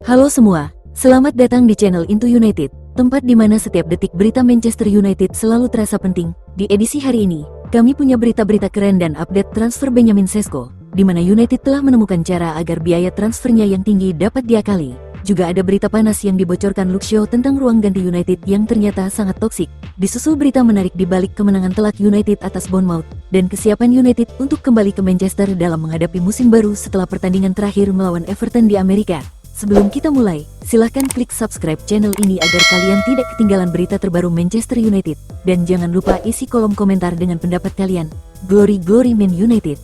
Halo semua, selamat datang di channel Into United, tempat di mana setiap detik berita Manchester United selalu terasa penting. Di edisi hari ini, kami punya berita-berita keren dan update transfer Benjamin Sesko, di mana United telah menemukan cara agar biaya transfernya yang tinggi dapat diakali. Juga ada berita panas yang dibocorkan Luke Shaw tentang ruang ganti United yang ternyata sangat toksik. Disusul berita menarik di balik kemenangan telak United atas Bournemouth, dan kesiapan United untuk kembali ke Manchester dalam menghadapi musim baru setelah pertandingan terakhir melawan Everton di Amerika. Sebelum kita mulai, silahkan klik subscribe channel ini agar kalian tidak ketinggalan berita terbaru Manchester United. Dan jangan lupa isi kolom komentar dengan pendapat kalian. Glory Glory Man United!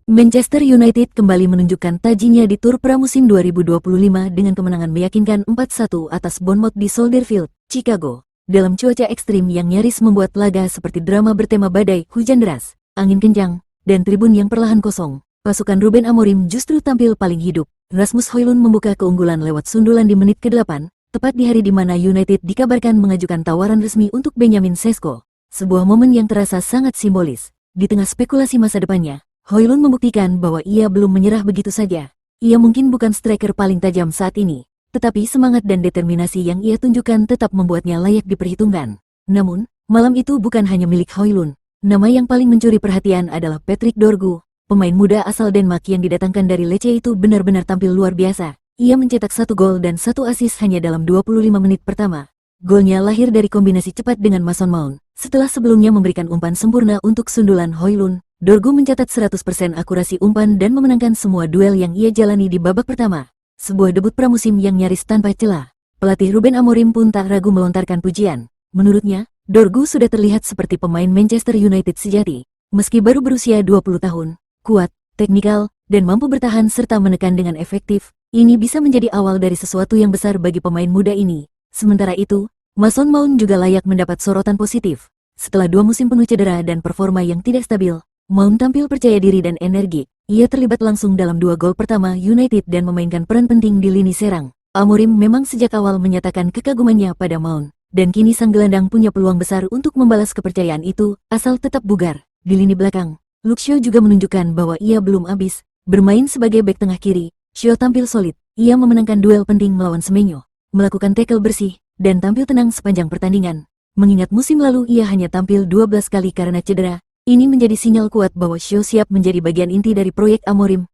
Manchester United kembali menunjukkan tajinya di tur pramusim 2025 dengan kemenangan meyakinkan 4-1 atas Bournemouth di Soldier Field, Chicago. Dalam cuaca ekstrim yang nyaris membuat laga seperti drama bertema badai, hujan deras, angin kencang, dan tribun yang perlahan kosong, pasukan Ruben Amorim justru tampil paling hidup. Rasmus Højlund membuka keunggulan lewat sundulan di menit ke-8, tepat di hari di mana United dikabarkan mengajukan tawaran resmi untuk Benjamin Sesko. Sebuah momen yang terasa sangat simbolis. Di tengah spekulasi masa depannya, Højlund membuktikan bahwa ia belum menyerah begitu saja. Ia mungkin bukan striker paling tajam saat ini, tetapi semangat dan determinasi yang ia tunjukkan tetap membuatnya layak diperhitungkan. Namun, malam itu bukan hanya milik Højlund. Nama yang paling mencuri perhatian adalah Patrick Dorgu, pemain muda asal Denmark yang didatangkan dari Lecce itu benar-benar tampil luar biasa. Ia mencetak 1 gol dan 1 assist hanya dalam 25 menit pertama. Golnya lahir dari kombinasi cepat dengan Mason Mount. Setelah sebelumnya memberikan umpan sempurna untuk sundulan Højlund, Dorgu mencatat 100% akurasi umpan dan memenangkan semua duel yang ia jalani di babak pertama. Sebuah debut pramusim yang nyaris tanpa celah. Pelatih Ruben Amorim pun tak ragu melontarkan pujian. Menurutnya, Dorgu sudah terlihat seperti pemain Manchester United sejati. Meski baru berusia 20 tahun, kuat, teknikal, dan mampu bertahan serta menekan dengan efektif, ini bisa menjadi awal dari sesuatu yang besar bagi pemain muda ini. Sementara itu, Mason Mount juga layak mendapat sorotan positif. Setelah 2 musim penuh cedera dan performa yang tidak stabil, Mount tampil percaya diri dan energi. Ia terlibat langsung dalam 2 gol pertama United dan memainkan peran penting di lini serang. Amorim memang sejak awal menyatakan kekagumannya pada Mount, dan kini sang gelandang punya peluang besar untuk membalas kepercayaan itu, asal tetap bugar. Di lini belakang, Luke Shaw juga menunjukkan bahwa ia belum habis. Bermain sebagai bek tengah kiri, Shaw tampil solid. Ia memenangkan duel penting melawan Semenyo, melakukan tackle bersih, dan tampil tenang sepanjang pertandingan. Mengingat musim lalu ia hanya tampil 12 kali karena cedera, ini menjadi sinyal kuat bahwa Shaw siap menjadi bagian inti dari proyek Amorim.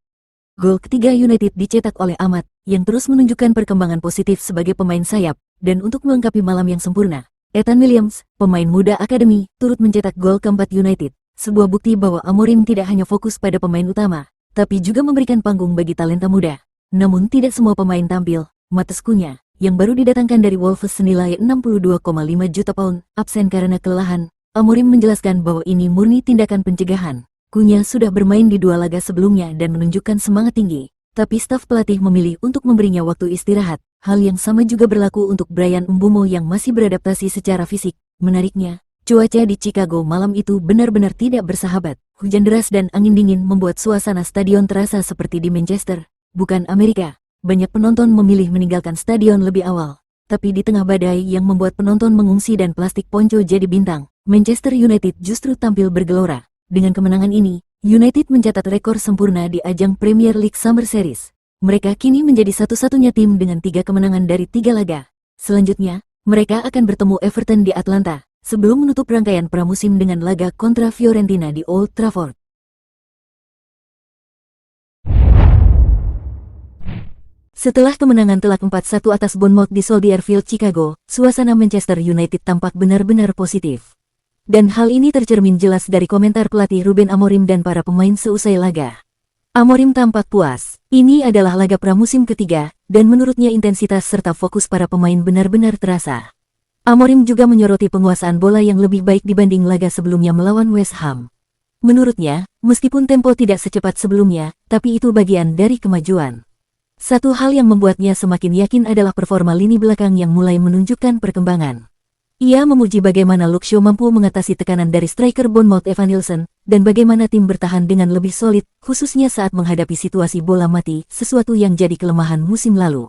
Gol ketiga United dicetak oleh Ahmad, yang terus menunjukkan perkembangan positif sebagai pemain sayap, dan untuk melengkapi malam yang sempurna, Ethan Williams, pemain muda akademi, turut mencetak gol keempat United. Sebuah bukti bahwa Amorim tidak hanya fokus pada pemain utama, tapi juga memberikan panggung bagi talenta muda. Namun tidak semua pemain tampil. Matheus Cunha, yang baru didatangkan dari Wolves senilai 62,5 juta pound, absen karena kelelahan. Amorim menjelaskan bahwa ini murni tindakan pencegahan. Cunha sudah bermain di 2 laga sebelumnya dan menunjukkan semangat tinggi, tapi staf pelatih memilih untuk memberinya waktu istirahat. Hal yang sama juga berlaku untuk Bryan Mbeumo yang masih beradaptasi secara fisik. Menariknya, cuaca di Chicago malam itu benar-benar tidak bersahabat. Hujan deras dan angin dingin membuat suasana stadion terasa seperti di Manchester, bukan Amerika. Banyak penonton memilih meninggalkan stadion lebih awal. Tapi di tengah badai yang membuat penonton mengungsi dan plastik ponco jadi bintang, Manchester United justru tampil bergelora. Dengan kemenangan ini, United mencatat rekor sempurna di ajang Premier League Summer Series. Mereka kini menjadi satu-satunya tim dengan 3 kemenangan dari 3 laga. Selanjutnya, mereka akan bertemu Everton di Atlanta, sebelum menutup rangkaian pramusim dengan laga kontra Fiorentina di Old Trafford. Setelah kemenangan telak 4-1 atas Bournemouth di Soldier Field, Chicago, suasana Manchester United tampak benar-benar positif. Dan hal ini tercermin jelas dari komentar pelatih Ruben Amorim dan para pemain seusai laga. Amorim tampak puas. Ini adalah laga pramusim ketiga, dan menurutnya intensitas serta fokus para pemain benar-benar terasa. Amorim juga menyoroti penguasaan bola yang lebih baik dibanding laga sebelumnya melawan West Ham. Menurutnya, meskipun tempo tidak secepat sebelumnya, tapi itu bagian dari kemajuan. Satu hal yang membuatnya semakin yakin adalah performa lini belakang yang mulai menunjukkan perkembangan. Ia memuji bagaimana Luke Shaw mampu mengatasi tekanan dari striker Bournemouth Evan Nilsson, dan bagaimana tim bertahan dengan lebih solid, khususnya saat menghadapi situasi bola mati, sesuatu yang jadi kelemahan musim lalu.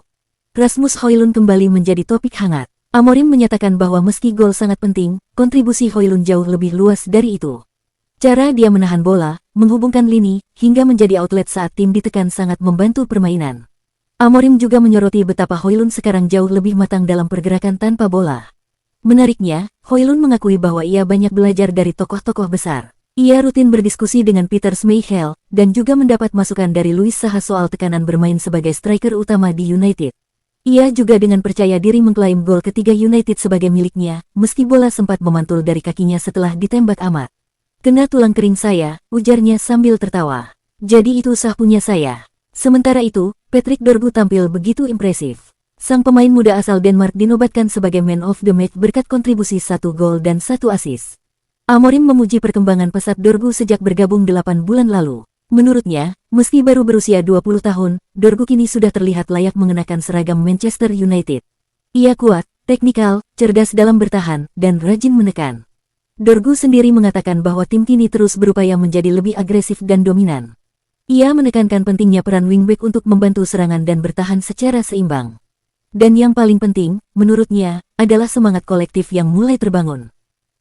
Rasmus Højlund kembali menjadi topik hangat. Amorim menyatakan bahwa meski gol sangat penting, kontribusi Højlund jauh lebih luas dari itu. Cara dia menahan bola, menghubungkan lini, hingga menjadi outlet saat tim ditekan sangat membantu permainan. Amorim juga menyoroti betapa Hoylund sekarang jauh lebih matang dalam pergerakan tanpa bola. Menariknya, Hoylund mengakui bahwa ia banyak belajar dari tokoh-tokoh besar. Ia rutin berdiskusi dengan Peter Schmeichel, dan juga mendapat masukan dari Louis Saha soal tekanan bermain sebagai striker utama di United. Ia juga dengan percaya diri mengklaim gol ketiga United sebagai miliknya, meski bola sempat memantul dari kakinya setelah ditembak amat. "Kena tulang kering saya," ujarnya sambil tertawa. "Jadi itu sah punya saya." Sementara itu, Patrick Dorgu tampil begitu impresif. Sang pemain muda asal Denmark dinobatkan sebagai man of the match berkat kontribusi 1 gol dan 1 assist. Amorim memuji perkembangan pesat Dorgu sejak bergabung 8 bulan lalu. Menurutnya, meski baru berusia 20 tahun, Dorgu kini sudah terlihat layak mengenakan seragam Manchester United. Ia kuat, teknikal, cerdas dalam bertahan, dan rajin menekan. Dorgu sendiri mengatakan bahwa tim kini terus berupaya menjadi lebih agresif dan dominan. Ia menekankan pentingnya peran wingback untuk membantu serangan dan bertahan secara seimbang. Dan yang paling penting, menurutnya, adalah semangat kolektif yang mulai terbangun.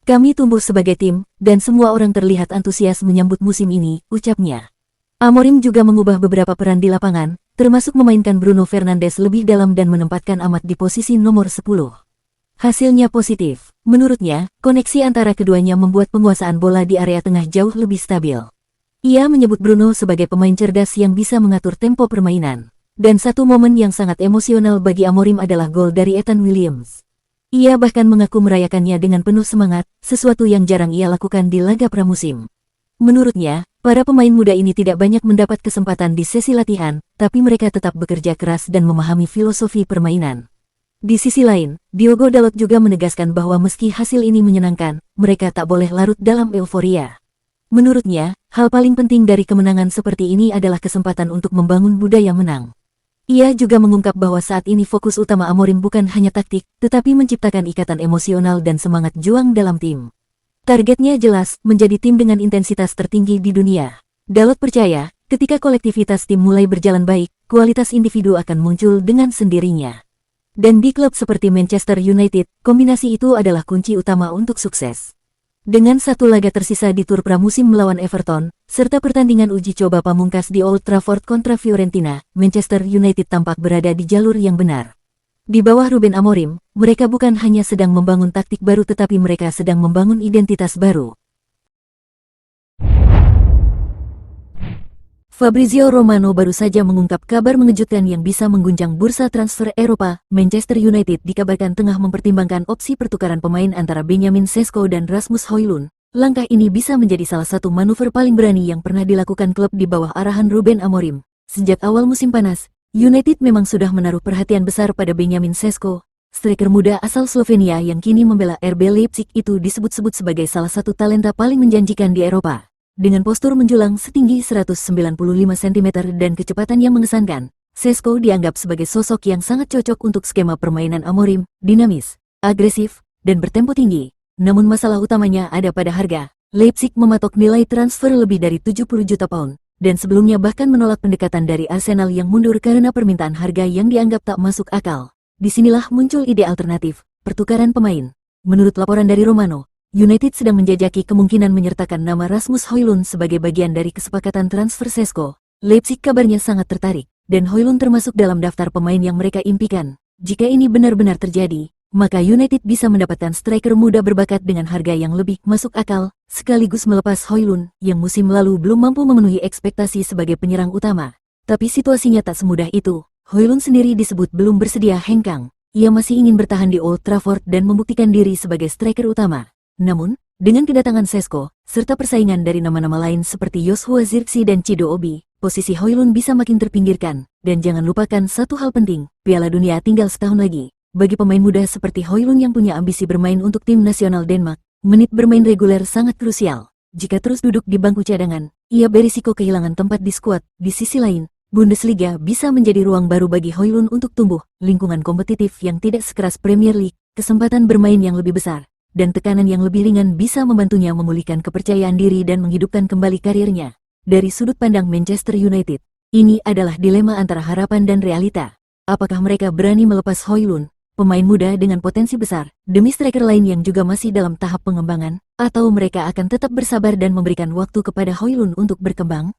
"Kami tumbuh sebagai tim, dan semua orang terlihat antusias menyambut musim ini," ucapnya. Amorim juga mengubah beberapa peran di lapangan, termasuk memainkan Bruno Fernandes lebih dalam dan menempatkan Amat di posisi nomor 10. Hasilnya positif. Menurutnya, koneksi antara keduanya membuat penguasaan bola di area tengah jauh lebih stabil. Ia menyebut Bruno sebagai pemain cerdas yang bisa mengatur tempo permainan. Dan satu momen yang sangat emosional bagi Amorim adalah gol dari Ethan Williams. Ia bahkan mengaku merayakannya dengan penuh semangat, sesuatu yang jarang ia lakukan di laga pramusim. Menurutnya, para pemain muda ini tidak banyak mendapat kesempatan di sesi latihan, tapi mereka tetap bekerja keras dan memahami filosofi permainan. Di sisi lain, Diogo Dalot juga menegaskan bahwa meski hasil ini menyenangkan, mereka tak boleh larut dalam euforia. Menurutnya, hal paling penting dari kemenangan seperti ini adalah kesempatan untuk membangun budaya menang. Ia juga mengungkap bahwa saat ini fokus utama Amorim bukan hanya taktik, tetapi menciptakan ikatan emosional dan semangat juang dalam tim. Targetnya jelas, menjadi tim dengan intensitas tertinggi di dunia. Dalot percaya, ketika kolektivitas tim mulai berjalan baik, kualitas individu akan muncul dengan sendirinya. Dan di klub seperti Manchester United, kombinasi itu adalah kunci utama untuk sukses. Dengan satu laga tersisa di tur pramusim melawan Everton, serta pertandingan uji coba pamungkas di Old Trafford kontra Fiorentina, Manchester United tampak berada di jalur yang benar. Di bawah Ruben Amorim, mereka bukan hanya sedang membangun taktik baru tetapi mereka sedang membangun identitas baru. Fabrizio Romano baru saja mengungkap kabar mengejutkan yang bisa mengguncang bursa transfer Eropa. Manchester United dikabarkan tengah mempertimbangkan opsi pertukaran pemain antara Benjamin Sesko dan Rasmus Højlund. Langkah ini bisa menjadi salah satu manuver paling berani yang pernah dilakukan klub di bawah arahan Ruben Amorim. Sejak awal musim panas, United memang sudah menaruh perhatian besar pada Benjamin Sesko. Striker muda asal Slovenia yang kini membela RB Leipzig itu disebut-sebut sebagai salah satu talenta paling menjanjikan di Eropa. Dengan postur menjulang setinggi 195 cm dan kecepatan yang mengesankan, Sesko dianggap sebagai sosok yang sangat cocok untuk skema permainan Amorim, dinamis, agresif, dan bertempo tinggi. Namun masalah utamanya ada pada harga. Leipzig mematok nilai transfer lebih dari 70 juta pound, dan sebelumnya bahkan menolak pendekatan dari Arsenal yang mundur karena permintaan harga yang dianggap tak masuk akal. Disinilah muncul ide alternatif, pertukaran pemain. Menurut laporan dari Romano, United sedang menjajaki kemungkinan menyertakan nama Rasmus Højlund sebagai bagian dari kesepakatan transfer Sesko. Leipzig kabarnya sangat tertarik, dan Højlund termasuk dalam daftar pemain yang mereka impikan. Jika ini benar-benar terjadi, maka United bisa mendapatkan striker muda berbakat dengan harga yang lebih masuk akal, sekaligus melepas Højlund, yang musim lalu belum mampu memenuhi ekspektasi sebagai penyerang utama. Tapi situasinya tak semudah itu. Højlund sendiri disebut belum bersedia hengkang. Ia masih ingin bertahan di Old Trafford dan membuktikan diri sebagai striker utama. Namun, dengan kedatangan Sesko, serta persaingan dari nama-nama lain seperti Joshua Zirkzee dan Chido Obi, posisi Højlund bisa makin terpinggirkan. Dan jangan lupakan satu hal penting, Piala Dunia tinggal setahun lagi. Bagi pemain muda seperti Højlund yang punya ambisi bermain untuk tim nasional Denmark, menit bermain reguler sangat krusial. Jika terus duduk di bangku cadangan, ia berisiko kehilangan tempat di skuad. Di sisi lain, Bundesliga bisa menjadi ruang baru bagi Højlund untuk tumbuh, lingkungan kompetitif yang tidak sekeras Premier League, kesempatan bermain yang lebih besar, dan tekanan yang lebih ringan bisa membantunya memulihkan kepercayaan diri dan menghidupkan kembali karirnya. Dari sudut pandang Manchester United, ini adalah dilema antara harapan dan realita. Apakah mereka berani melepas Højlund, pemain muda dengan potensi besar, demi striker lain yang juga masih dalam tahap pengembangan? Atau mereka akan tetap bersabar dan memberikan waktu kepada Hoylun untuk berkembang?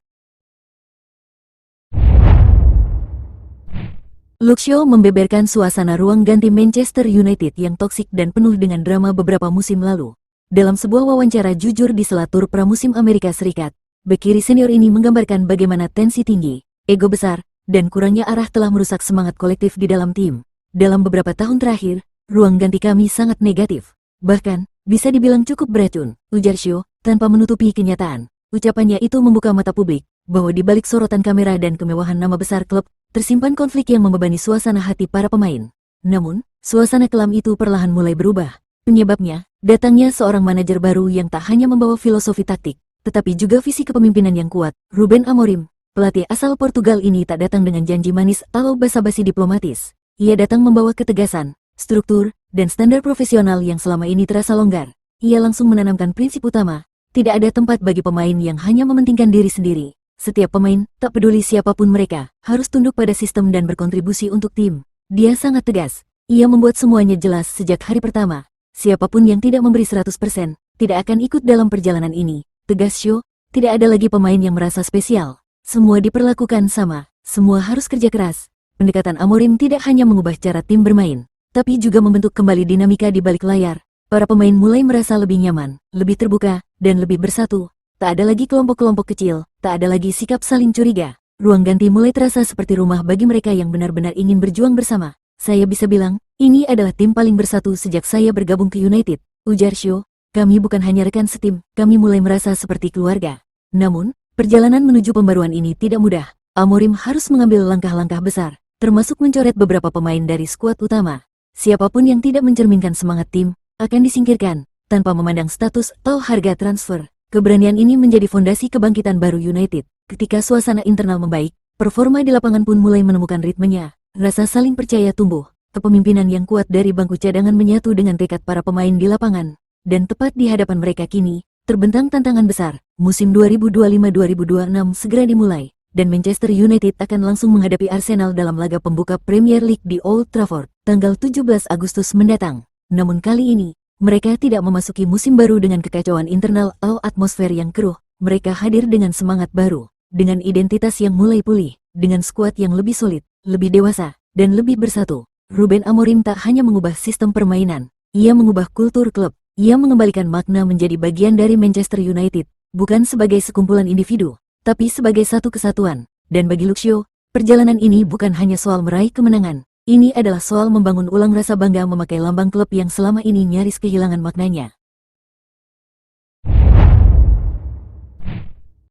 Luxio membeberkan suasana ruang ganti Manchester United yang toksik dan penuh dengan drama beberapa musim lalu. Dalam sebuah wawancara jujur di sela tur pramusim Amerika Serikat, bek kiri senior ini menggambarkan bagaimana tensi tinggi, ego besar, dan kurangnya arah telah merusak semangat kolektif di dalam tim. Dalam beberapa tahun terakhir, ruang ganti kami sangat negatif. Bahkan, bisa dibilang cukup beracun, ujar Shio, tanpa menutupi kenyataan. Ucapannya itu membuka mata publik, bahwa di balik sorotan kamera dan kemewahan nama besar klub, tersimpan konflik yang membebani suasana hati para pemain. Namun, suasana kelam itu perlahan mulai berubah. Penyebabnya, datangnya seorang manajer baru yang tak hanya membawa filosofi taktik, tetapi juga visi kepemimpinan yang kuat. Ruben Amorim, pelatih asal Portugal ini tak datang dengan janji manis atau basa-basi diplomatis. Ia datang membawa ketegasan, struktur, dan standar profesional yang selama ini terasa longgar. Ia langsung menanamkan prinsip utama, tidak ada tempat bagi pemain yang hanya mementingkan diri sendiri. Setiap pemain, tak peduli siapapun mereka, harus tunduk pada sistem dan berkontribusi untuk tim. Dia sangat tegas. Ia membuat semuanya jelas sejak hari pertama. Siapapun yang tidak memberi 100%, tidak akan ikut dalam perjalanan ini. Tegas Shio, tidak ada lagi pemain yang merasa spesial. Semua diperlakukan sama, semua harus kerja keras. Pendekatan Amorim tidak hanya mengubah cara tim bermain, tapi juga membentuk kembali dinamika di balik layar. Para pemain mulai merasa lebih nyaman, lebih terbuka, dan lebih bersatu. Tak ada lagi kelompok-kelompok kecil, tak ada lagi sikap saling curiga. Ruang ganti mulai terasa seperti rumah bagi mereka yang benar-benar ingin berjuang bersama. Saya bisa bilang, ini adalah tim paling bersatu sejak saya bergabung ke United, ujar Shio. Kami bukan hanya rekan setim, kami mulai merasa seperti keluarga. Namun, perjalanan menuju pembaruan ini tidak mudah. Amorim harus mengambil langkah-langkah besar, termasuk mencoret beberapa pemain dari skuad utama. Siapapun yang tidak mencerminkan semangat tim, akan disingkirkan, tanpa memandang status atau harga transfer. Keberanian ini menjadi fondasi kebangkitan baru United. Ketika suasana internal membaik, performa di lapangan pun mulai menemukan ritmenya. Rasa saling percaya tumbuh. Kepemimpinan yang kuat dari bangku cadangan menyatu dengan tekad para pemain di lapangan. Dan tepat di hadapan mereka kini, terbentang tantangan besar. Musim 2025-2026 segera dimulai, dan Manchester United akan langsung menghadapi Arsenal dalam laga pembuka Premier League di Old Trafford, tanggal 17 Agustus mendatang. Namun kali ini, mereka tidak memasuki musim baru dengan kekacauan internal atau atmosfer yang keruh. Mereka hadir dengan semangat baru, dengan identitas yang mulai pulih, dengan skuad yang lebih solid, lebih dewasa, dan lebih bersatu. Ruben Amorim tak hanya mengubah sistem permainan, ia mengubah kultur klub. Ia mengembalikan makna menjadi bagian dari Manchester United, bukan sebagai sekumpulan individu, tapi sebagai satu kesatuan. Dan bagi Luxio, perjalanan ini bukan hanya soal meraih kemenangan. Ini adalah soal membangun ulang rasa bangga memakai lambang klub yang selama ini nyaris kehilangan maknanya.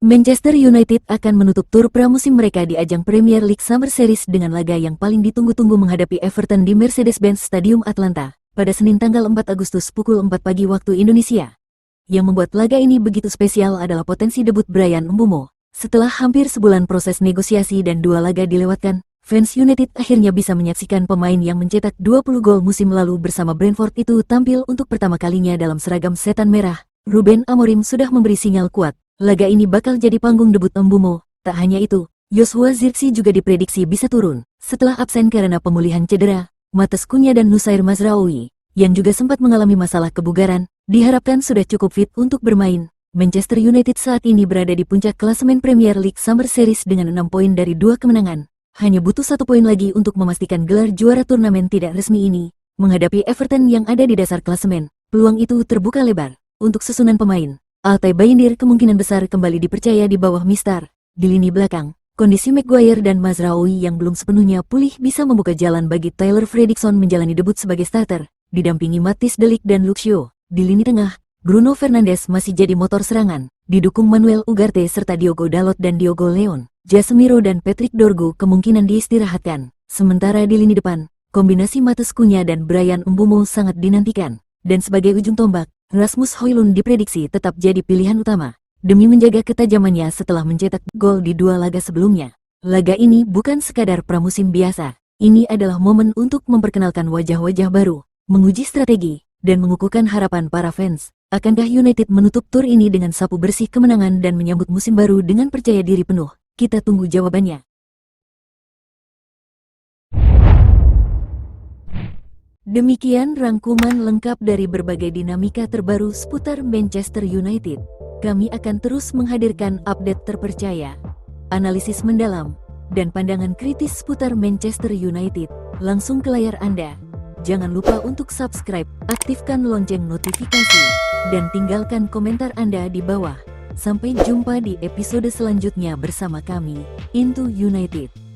Manchester United akan menutup tur pramusim mereka di ajang Premier League Summer Series dengan laga yang paling ditunggu-tunggu menghadapi Everton di Mercedes-Benz Stadium Atlanta pada Senin tanggal 4 Agustus pukul 4 pagi waktu Indonesia. Yang membuat laga ini begitu spesial adalah potensi debut Bryan Mbeumo. Setelah hampir sebulan proses negosiasi dan 2 laga dilewatkan, fans United akhirnya bisa menyaksikan pemain yang mencetak 20 gol musim lalu bersama Brentford itu tampil untuk pertama kalinya dalam seragam setan merah. Ruben Amorim sudah memberi sinyal kuat, laga ini bakal jadi panggung debut Mbeumo. Tak hanya itu, Joshua Zirkzee juga diprediksi bisa turun setelah absen karena pemulihan cedera. Matheus Cunha dan Nusair Mazraoui, yang juga sempat mengalami masalah kebugaran, diharapkan sudah cukup fit untuk bermain. Manchester United saat ini berada di puncak klasemen Premier League Summer Series dengan 6 poin dari 2 kemenangan. Hanya butuh 1 poin lagi untuk memastikan gelar juara turnamen tidak resmi ini. Menghadapi Everton yang ada di dasar klasemen, peluang itu terbuka lebar. Untuk susunan pemain, Altay Bayindir kemungkinan besar kembali dipercaya di bawah Mistar. Di lini belakang, kondisi Maguire dan Mazraoui yang belum sepenuhnya pulih bisa membuka jalan bagi Tyler Fredrickson menjalani debut sebagai starter, didampingi Matthijs de Ligt dan Luxio. Di lini tengah, Bruno Fernandes masih jadi motor serangan, didukung Manuel Ugarte serta Diogo Dalot dan Diogo Leon. Casemiro dan Patrick Dorgu kemungkinan diistirahatkan. Sementara di lini depan, kombinasi Matheus Cunha dan Bryan Mbeumo sangat dinantikan. Dan sebagai ujung tombak, Rasmus Højlund diprediksi tetap jadi pilihan utama, demi menjaga ketajamannya setelah mencetak gol di 2 laga sebelumnya. Laga ini bukan sekadar pramusim biasa. Ini adalah momen untuk memperkenalkan wajah-wajah baru, menguji strategi, dan mengukuhkan harapan para fans. Akankah United menutup tur ini dengan sapu bersih kemenangan dan menyambut musim baru dengan percaya diri penuh? Kita tunggu jawabannya. Demikian rangkuman lengkap dari berbagai dinamika terbaru seputar Manchester United. Kami akan terus menghadirkan update terpercaya, analisis mendalam, dan pandangan kritis seputar Manchester United langsung ke layar Anda. Jangan lupa untuk subscribe, aktifkan lonceng notifikasi, dan tinggalkan komentar Anda di bawah. Sampai jumpa di episode selanjutnya bersama kami, Into United.